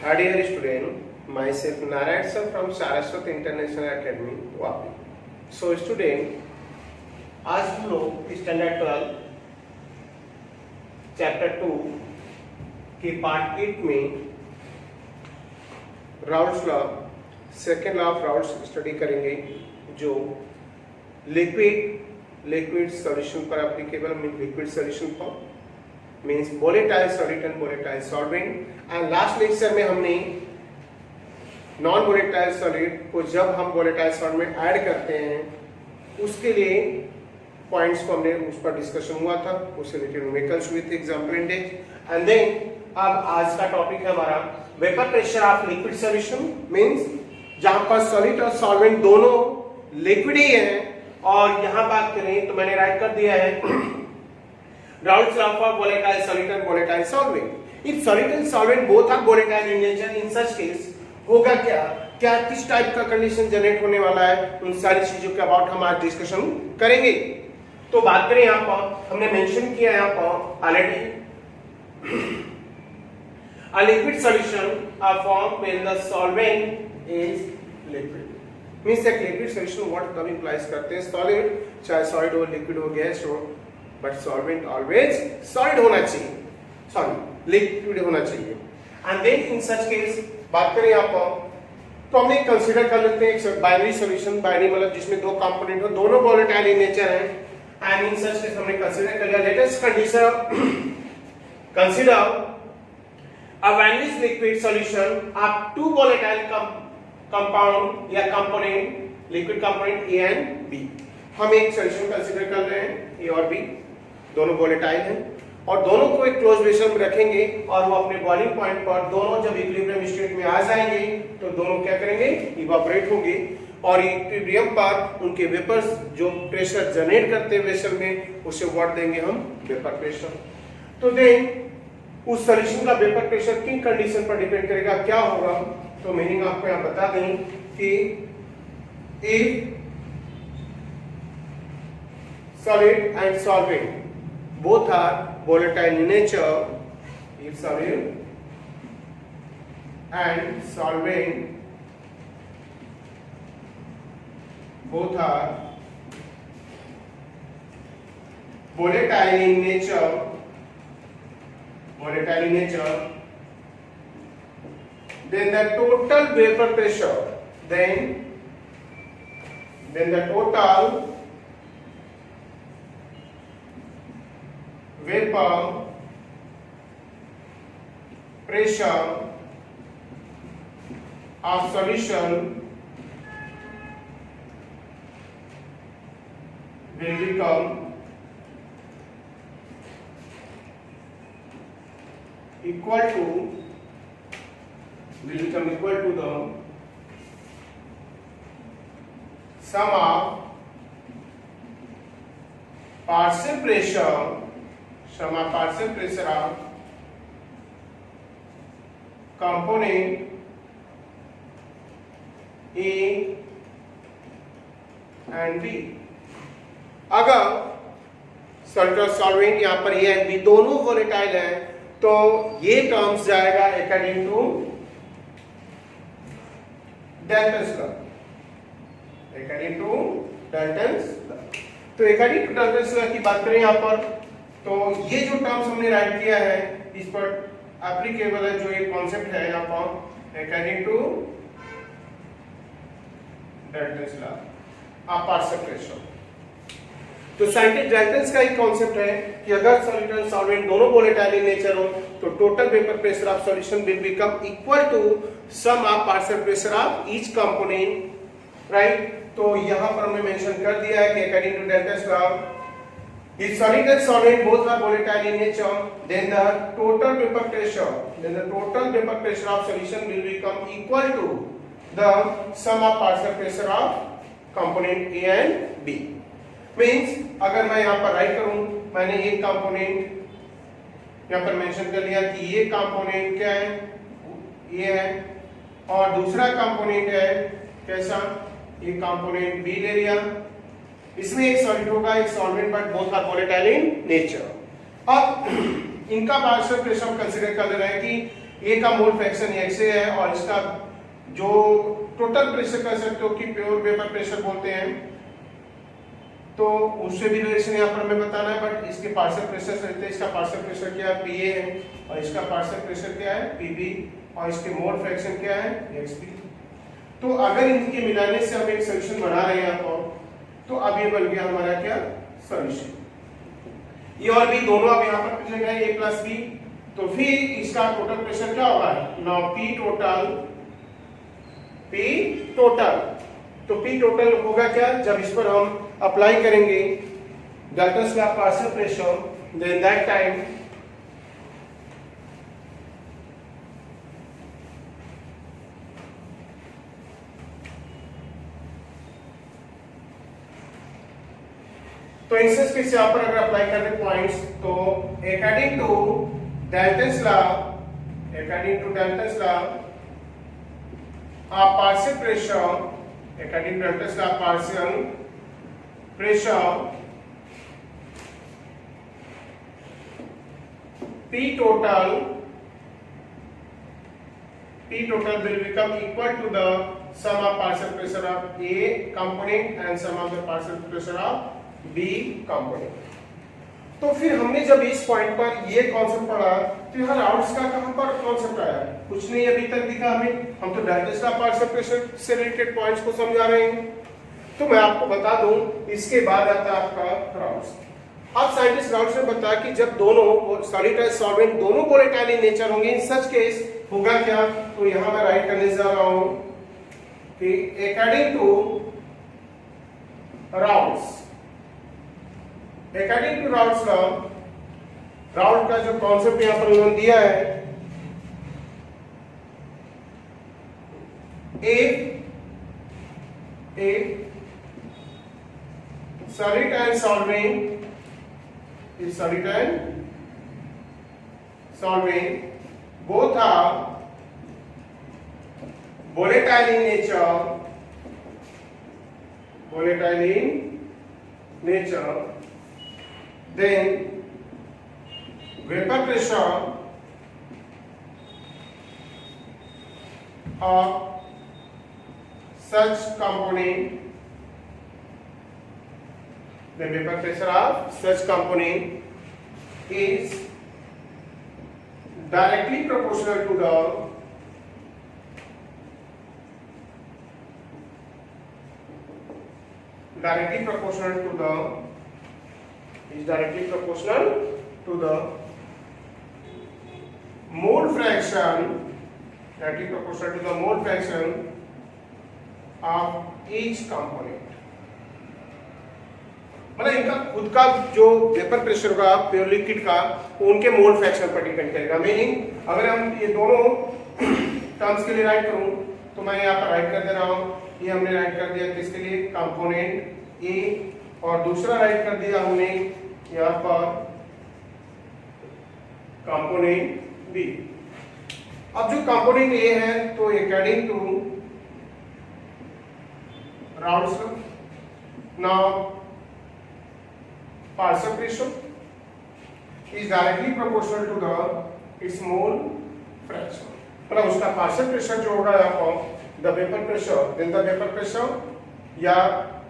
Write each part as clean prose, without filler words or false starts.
Hi dear student, myself Narayan sir from Saraswat International Academy, Vapi. So student, आज हम लोग standard 12 chapter 2 के part 8 में Raoult's law, second law of Raoul's study करेंगे, जो liquid solution पर applicable mean liquid solution for means volatile solid and volatile solvent. And last lecture में हमने नॉन वोलेटाइल सॉलिड को जब हम वोलेटाइल सॉल्ट में ऐड करते हैं उसके लिए पॉइंट्स को हमने उस पर डिस्कशन हुआ था, उससे रिलेटेड न्यूमेरिकल्स हुए थे, एग्जांपल इंडेक्स. एंड देन अब आज का टॉपिक है हमारा vapour pressure of liquid solution, means जहां पर सॉलिड और सॉल्वेंट दोनों लिक्विड ही हैं. और यहां बात करें तो मैंने राइट कर दिया है Raoult's law for volatile solid and volatile solvent. If solid and solvent both are volatile in nature, in such case होगा क्या किस टाइप का कंडीशन जनरेट होने वाला है, उन सारी चीजों के अबाउट हम आज डिस्कशन करेंगे. तो बात करें यहाँ पर हमने मेंशन किया यहाँ पर already a liquid solution are formed when the solvent is liquid. Means एक लिक्विड सॉल्यूशन व्हाट कब इंप्लाइज करते हैं, सॉलिड, चाहे सॉलिड हो, लिक्विड हो, गैस हो, बट सॉल्वेंट ऑलवेज सॉलिड होना चाहिए, सॉरी लिक्विड होना चाहिए. And then in such case बात करें यहाँ पर तो हम एक कंसीडर कर लेते हैं एक बाइनरी सॉल्यूशन. बाइनरी मतलब जिसमें दो कंपोनेंट हो, दोनों वोलेटाइल इन नेचर है. एंड इन सच केस हमने कंसीडर कर लिया, let us consider a vanillin liquid solution of two volatile compound या component liquid component A and B. हम एक सॉल्यूशन कंसीडर कर रहे हैं, A और B दोनों वोलेटाइल हैं और दोनों को एक क्लोज वेसल में रखेंगे और वो अपने बॉइलिंग पॉइंट पर दोनों जब इक्विलिब्रियम स्टेट में आ जाएंगे तो दोनों क्या करेंगे, इवापोरेट होंगे और इक्विलिब्रियम पर उनके वेपर्स जो प्रेशर जनरेट करते हैं वेसल में उसे व्हाट देंगे हम, वेपर प्रेशर. तो देन उस सॉल्यूशन का वेपर प्रेशर किन कंडीशन पर डिपेंड करेगा, क्या होगा. तो मीनिंग आपको यहाँ बता दें कि if solid and solvent both are volatile in nature, if solid and solvent both are volatile in nature, then the total vapor pressure, then the total vapor pressure of solution will become equal to the sum of partial pressure of component A and B. अगर salt और solvent यहाँ पर A and B दोनों volatile है तो ये terms जाएगा according to Dalton's law. तो अकॉर्डिंग टू डाल्टन्स लॉ की बात करें यहाँ पर तो ये जो टर्म्स हमने राइट किया है इस पर एप्लीकेबल है, जो ये कॉन्सेप्ट है यहाँ पर according to Dalton's law of partial pressure. तो साइंटिस्ट डाल्टन्स का एक कॉन्सेप्ट है कि अगर सॉलिड और सॉल्वेंट दोनों वोलेटाइल इन नेचर हो तो total vapour pressure of solution will become equal to sum of partial pressure of each component, right. तो यहाँ पर हमने मेंशन कर दिया है कि according to Dalton's law if solid and solvent both are volatile in nature, then the total vapor pressure of solution will become equal to the sum of partial pressure of component A and B. Means अगर मैं यहाँ पर right करूँ, मैंने एक component यहाँ पर mention कर लिया कि ये कंपोनेंट क्या है, ये है, और दूसरा कंपोनेंट है कैसा, ये कंपोनेंट B ले लिया. इसमें एक सॉलिड होगा, एक solvent, but both are volatile in nature. अब इनका पार्शियल प्रेशर हम कंसीडर कर रहे हैं कि ए का मोल फ्रैक्शन एक्स ए है और इसका जो टोटल प्रेशर कह सकते हो कि प्योर वेपर प्रेशर बोलते हैं, तो उससे भी रिलेशन यहाँ पर हमें बताना है। बट इसके पार्शियल प्रेशर रहते हैं, इसका पार्शियल प्रेशर क्या है पीए है और इसका पार्शियल प्रेशर क्या है पीबी और इसके मोल फ्रैक्शन क्या है एक्सपी। तो अगर इनके मिलाने से हम एक सोल्यूशन बना रहे हैं यहाँ पर, तो अब ये बन गया हमारा क्या सोल्यूशन। ये और बी दोनों अब यहाँ पर लिख गए ए प्लस बी, तो फिर इसका टोटल प्रेशर क्या होगा नाउ पी टोटल। तो पी टोटल होगा क्या जब इस पर हम अप्लाई करेंगे Dalton's law partial pressure, then that time तो इंस्टेंस के यहाँ पर अगर अप्लाई करते पॉइंट्स, तो according to Dalton's law partial pressure, according to Dalton's law partial pressure P total will become equal to the sum of partial pressure of A component and sum of the partial pressure of B component। तो फिर हमने जब इस point पर ये concept पढ़ा, तो यहाँ राउंड्स का कहां पर कॉन्सेप्ट आया, कुछ नहीं अभी तक दिखा हमें, हम तो डाल्टन्स लॉ पार्शियल प्रेशर से रिलेटेड पॉइंट्स को समझा रहे हैं। तो मैं आपको बता दूं, इसके बाद आता है आपका राउंड्स। अब साइंटिस्ट राउंड्स ने बताया कि जब दोनों सॉलिड और सॉल्वेंट दोनों वोलेटाइल इन नेचर होंगे, इन सच केस होगा क्या, तो यहां मैं राइट करने जा रहा हूं कि according two rounds law, round का जो कॉन्सेप्ट यहां पर उन्होंने दिया है, ए solid and solvent both are volatile in nature, then vapor pressure of such component, the vapor pressure of such component is directly proportional to the mole fraction of each component। मतलब इनका खुद का जो वेपर प्रेशर होगा pure liquid का, उनके मोल fraction पर depend करेगा। मीनिंग अगर हम ये दोनों टर्म्स के लिए राइट करूं, तो मैं यहाँ पर राइट कर दे रहा हूं, ये हमने राइट कर दिया किसके लिए कंपोनेंट ए, और दूसरा राइट कर दिया हमने यहाँ पर कंपोनेंट बी। अब जो कंपोनेंट ए है, तो according two rounds law, now partial pressure is directly proportional to the its mole fraction। मतलब उसका पार्शियल प्रेशर जो होगा यहाँ पर the vapour pressure, then the vapour pressure या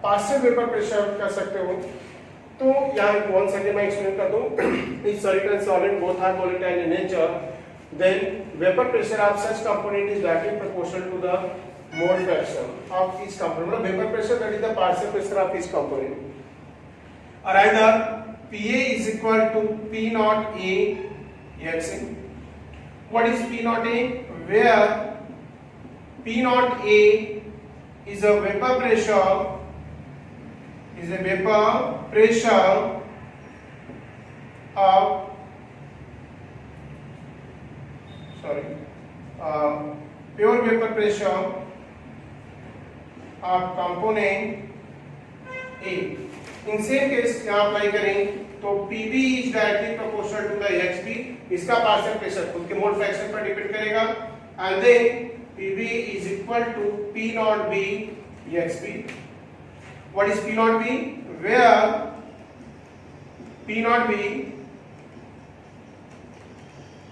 पार्शियल वेपर प्रेशर कर सकते हो। तो यहाँ वन सेकंड में एक्सप्लेन कर दूं, if solid and solvent both are volatile in nature, then vapor pressure of such component is directly proportional to the mole fraction of each component। मतलब vapor pressure that is the partial pressure of each component, or either PA is equal to P naught A XA। What is P naught A? Where P naught A is a vapor pressure of pure vapor pressure of component A। In same case यहाँ apply करें तो PB is directly proportional to the XB, इसका partial pressure खुद के mole fraction पर depend करेगा, and then PB is equal to P naught B XB। What is P naught B? Where P naught B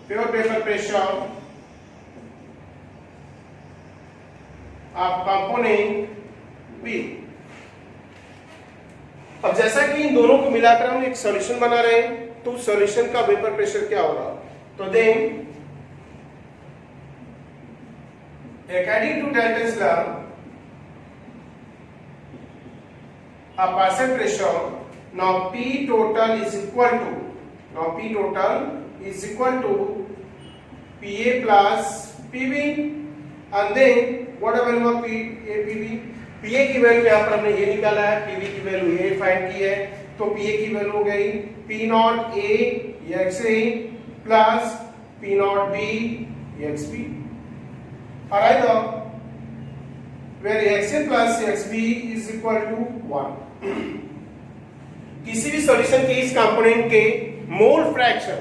pure vapor pressure of component B. अब जैसा कि इन दोनों को मिलाकर हम एक सॉल्यूशन बना रहे हैं, तो सॉल्यूशन का वेपर प्रेशर क्या होगा? तो then according to Dalton's law, a partial pressure now P total is equal to PA plus PB, and then what the value of PA PB? PA की वैल्यू यहाँ पर हमने ये निकाला है, PB की वैल्यू ये फाइंड की है, तो PA की वैल्यू हो गई P not A XA plus P naught B XB, और either where XA plus XB is equal to 1। किसी भी सॉल्यूशन के इस कंपोनेंट के मोल फ्रैक्शन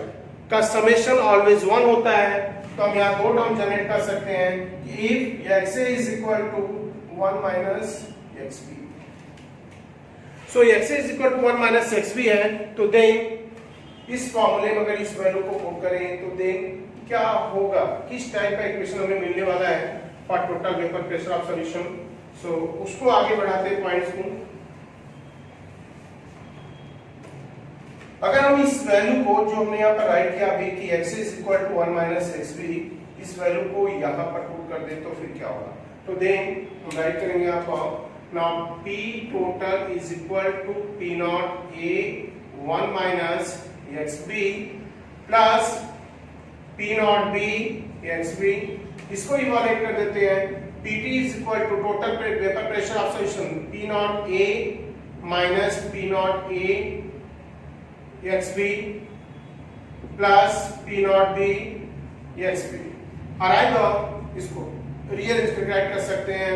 का समेशन ऑलवेज 1 होता है, तो हम यहाँ दो टर्म जनरेट कर सकते हैं कि if XA is equal to 1 minus XB, so XA is equal to 1 minus XB है, तो देन इस फॉर्मूले में अगर इस वैल्यू को पुट करें तो देन क्या होगा, किस टाइप का इक्वेशन हमें मिलने वाला है for total vapour pressure of solution. So उसको आगे बढ़ाते हैं पॉइंट्स को। अगर हम इस वैल्यू को जो हमने यहाँ पर राइट किया अभी कि x is equal to 1 minus xb, इस वैल्यू को यहाँ पर पुट कर दे तो फिर क्या होगा? तो देन हम राइट करेंगे यहाँ पर now p total is equal to p naught a 1 minus xb plus P naught B XB, इसको इवैल्यूएट कर देते हैं। PT is equal to total vapour pressure of solution P not A minus P not A XB plus P naught B XB, और either इसको rearrange करके right कर सकते हैं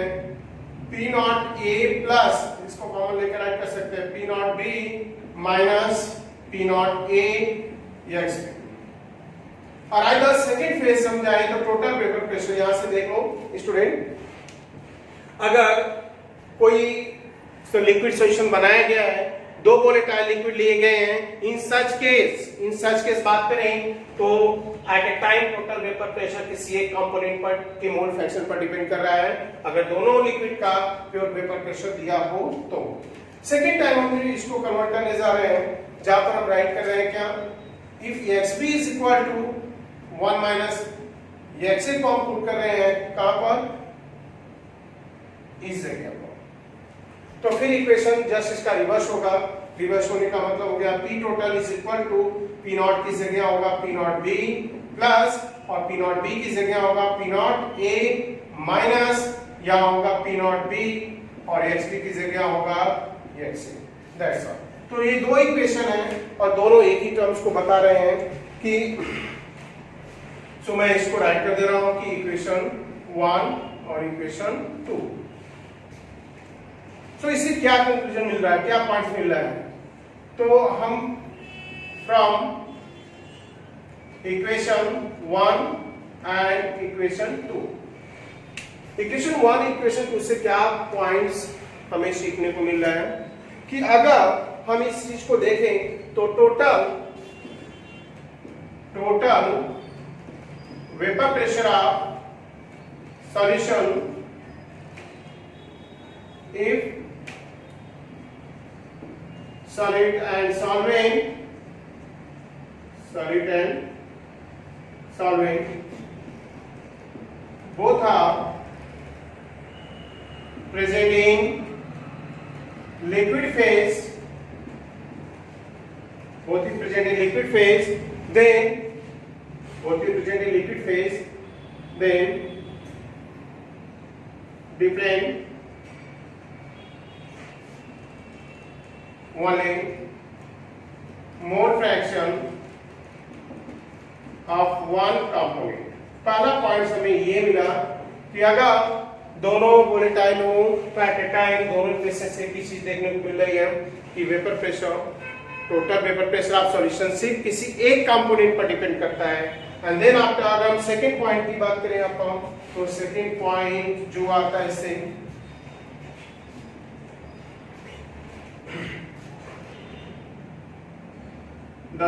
P नॉट A प्लस इसको कॉमन लेकर राइट कर सकते हैं P naught B minus P not A XB, और आइदर सेकेंड फेज हम जाए तो टोटल वेपर प्रेशर। यहां से देख लो स्टूडेंट, अगर कोई लिक्विड सॉल्यूशन बनाया गया है, दो वोलेटाइल लिक्विड लिए गए हैं, इन सच केस बात करें तो at a time total vapour pressure किसी एक कंपोनेंट पर के मोल फ्रैक्शन पर डिपेंड कर रहा है। अगर दोनों लिक्विड का प्योर वेपर प्रेशर दिया हो तो सेकेंड टाइम हम इसको कन्वर्ट करने जा रहे हैं, जहां पर हम राइट कर रहे हैं क्या, if XB is equal to 1 minus XA को हम पुट कर रहे हैं कहां पर, इस जगह पर, तो फिर इक्वेशन जस्ट इसका रिवर्स होगा। रिवर्स होने का मतलब हो गया P total is equal to P naught की जगह होगा P नॉट B प्लस, और P नॉट B की जगह होगा P नॉट A माइनस, यहाँ होगा P नॉट B, और XB की जगह होगा XA। That's all. तो ये दो इक्वेशन है और दोनों एक ही टर्म्स को बता रहे हैं कि सो मैं इसको राइट कर दे रहा हूं कि इक्वेशन 1 और इक्वेशन 2। सो इससे क्या कंक्लूजन मिल रहा है, क्या पॉइंट्स मिल रहा है? तो हम from equation 1 and equation 2, equation 1 equation 2 से क्या पॉइंट्स हमें सीखने को मिल रहा है कि अगर हम इस चीज को देखें तो total vapour pressure of solution if solid and solvent both are present in liquid phase, both is present in liquid phase, then different only mole fraction of one component। पहला पॉइंट हमें ये मिला कि अगर दोनों वोलेटाइल हो तो at a time दोनों इक्वेशन से एक ही चीज देखने को मिल रही है कि vapour pressure, total vapour pressure of solution सिर्फ किसी एक कंपोनेंट पर डिपेंड करता है। एंड देन आफ्टर अगर हम सेकंड पॉइंट की बात करें अपन, तो सेकंड पॉइंट जो आता है इससे the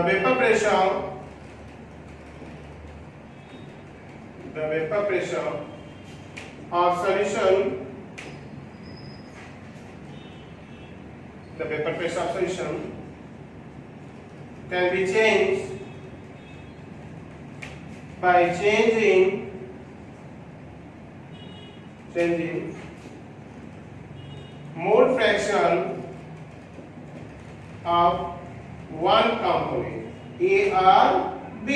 vapor pressure of solution the vapor pressure of solution can be changed by changing mole fraction of one component A or B,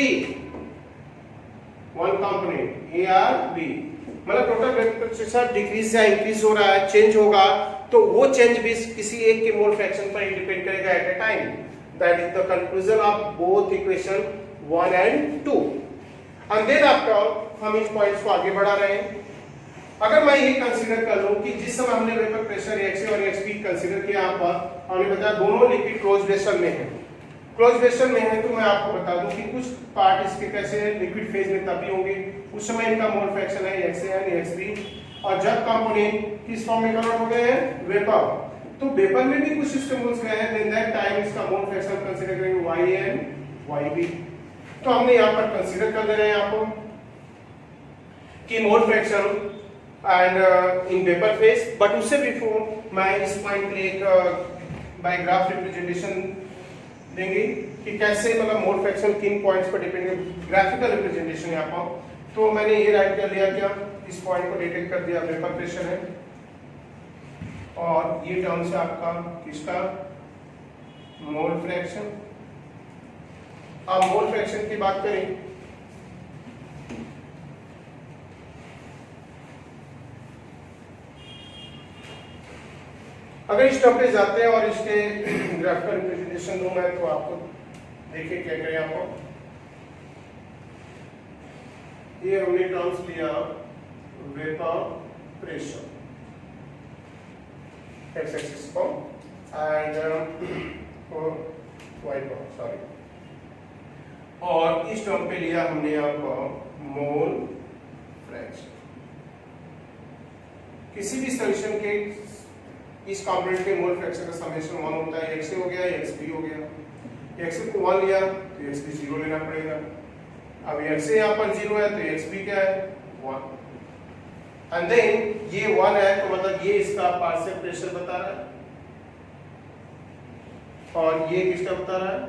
one component A or B, मतलब total vapour pressure decrease या increase हो रहा है, change होगा, तो वो change भी किसी एक के मोल फ्रैक्शन पर डिपेंड करेगा at a time. That is the conclusion of both equation 1 and 2. And then after हम इन पॉइंट्स को आगे बढ़ा रहे हैं. अगर मैं ये कंसीडर कर लूं कि जिस समय हमने वेपर प्रेशर XA और XB कंसीडर किया, आपका हमने बताया दोनों लिक्विड क्लोज वेसल में है, क्लोज वेसल में है, तो मैं आपको बता दूं कि कुछ पार्ट इसके कैसे लिक्विड फेज में तभी होंगे उस समय इनका मोल फ्रैक्शन है XA एंड XB, और जब कंपोनेंट किस फॉर्म में कन्वर्ट हो गए हैं, वेपर, तो वेपर में भी कुछ इसके मोल्स गए हैं, देन दैट टाइम इसका मोल फ्रैक्शन कंसीडर करेंगे YA एंड YB. तो हमने यहां पर कंसीडर कर दे रहे हैं आपको कि mole fraction and in vapour phase. But उससे बिफोर मैं इस पॉइंट पे एक बाय ग्राफ रिप्रेजेंटेशन देंगे कि कैसे मतलब मोल फ्रैक्शन किन पॉइंट्स पर डिपेंड है, ग्राफिकल रिप्रेजेंटेशन यहाँ पर. तो मैंने ये राइट कर लिया, क्या इस पॉइंट को डिटेक्ट कर दिया, वेपर प्रेशर है, और ये टर्म से आपका किसका मोल फ्रैक्शन. अब मोल फ्रैक्शन की बात करें, अगर इस टर्म पे जाते हैं और इसके ग्राफिकल रिप्रेजेंटेशन दूं मैं, तो आपको देखिए क्या करें. आपको ये हमने टर्म्स लिया वेपर प्रेशर x एक्सिस पर एंड y पर, सॉरी, और इस टर्म पे लिया हमने आपको मोल फ्रैक्शन. किसी भी सॉल्यूशन के इस कंपोनेंट के मोल फ्रैक्शन का समेशन 1 होता है, XA हो गया, XB हो गया. XA को 1 लिया तो XB 0 लेना पड़ेगा. अब XA यहाँ पर 0 है तो XB क्या है, 1. एंड देन ये 1 है तो मतलब ये इसका पार्शियल प्रेशर बता रहा है, और ये किसका बता रहा है,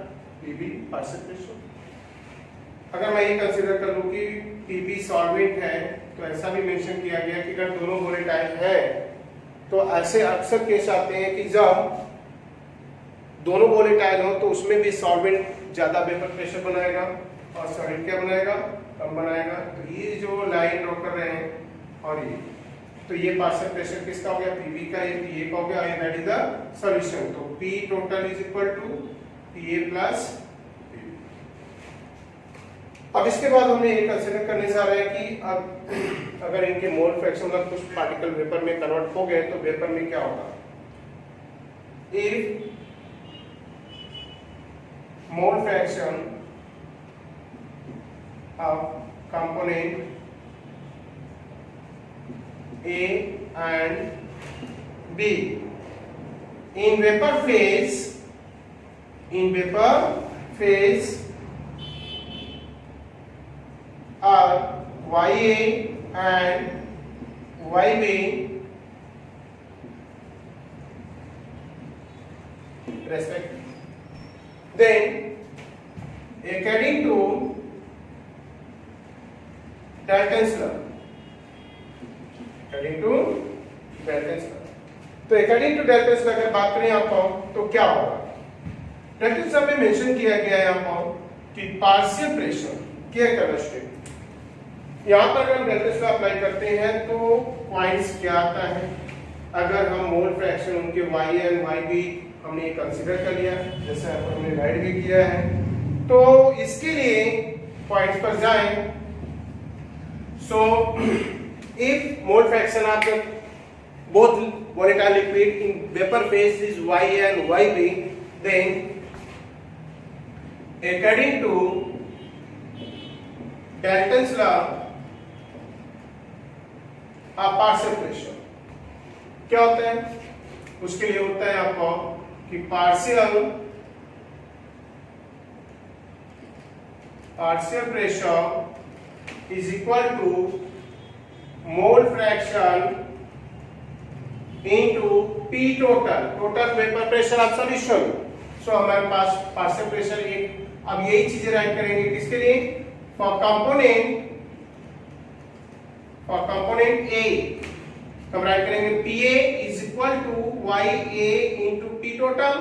PB पार्शियल प्रेशर. अगर मैं ये कंसीडर कर लूं कि PB सॉल्वेंट है, तो ऐसा भी मेंशन किया गया कि अगर दोनों वोलेटाइल है तो ऐसे अक्सर केस आते हैं कि जब दोनों वोलेटाइल हो तो उसमें भी सॉल्वेंट ज्यादा वेपर प्रेशर बनाएगा और सॉलिड क्या बनाएगा, कम बनाएगा. तो ये जो लाइन ड्रॉ कर रहे हैं और ये, तो ये पार्शियल प्रेशर किसका हो गया, PB का, ये PA का हो गया, and that is the solution. तो P total is equal to PA plus. अब इसके बाद हमने ये कंसीडर करने जा रहे हैं कि अब अगर इनके मोल फ्रैक्शन मतलब कुछ पार्टिकल वेपर में कन्वर्ट हो गए तो वेपर में क्या होगा. If mole fraction of component A and B in vapor phase are YA and YB respectively. Then according to Dalton's law, तो according to Dalton's law अगर बात करें आपको तो क्या होगा. Dalton's law में मेंशन किया गया है आपको कि पार्शियल प्रेशर क्या करना चाहिए. यहाँ पर अगर हम Dalton's law अप्लाई करते हैं तो पॉइंट्स क्या आता है. अगर हम मोल फ्रैक्शन उनके YA और YB हमने कंसीडर कर लिया, जैसे हमने राइट भी किया है, तो इसके लिए पॉइंट्स पर जाएं. सो if mole fraction of both volatile liquid in vapor phase is YA and YB, then according to Dalton's law of partial pressure क्या होता है, उसके लिए होता है आपको कि partial pressure is equal to mole fraction into P total, total vapor pressure of solution. So हमारे पास पार्शियल प्रेशर एक, अब यही चीजें राइट करेंगे किसके लिए, फॉर कंपोनेंट A हम राइट करेंगे PA is equal to YA into P total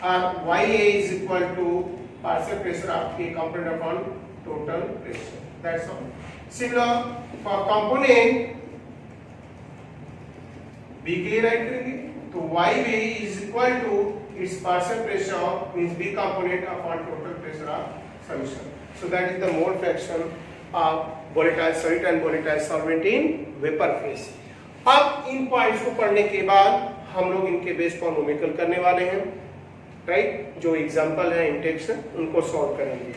और YA is equal to partial pressure of A component upon total pressure, that's all. Similar for component B के लिए write करेंगे तो YB is equal to its partial pressure means B component upon total pressure of solution. So that is the mole fraction of volatile solid and volatile solvent in vapor phase. अब इन points को पढ़ने के बाद हम लोग इनके base पर numerical करने वाले हैं, राइट. जो एग्जांपल है इंटेक्स उनको सॉल्व करेंगे.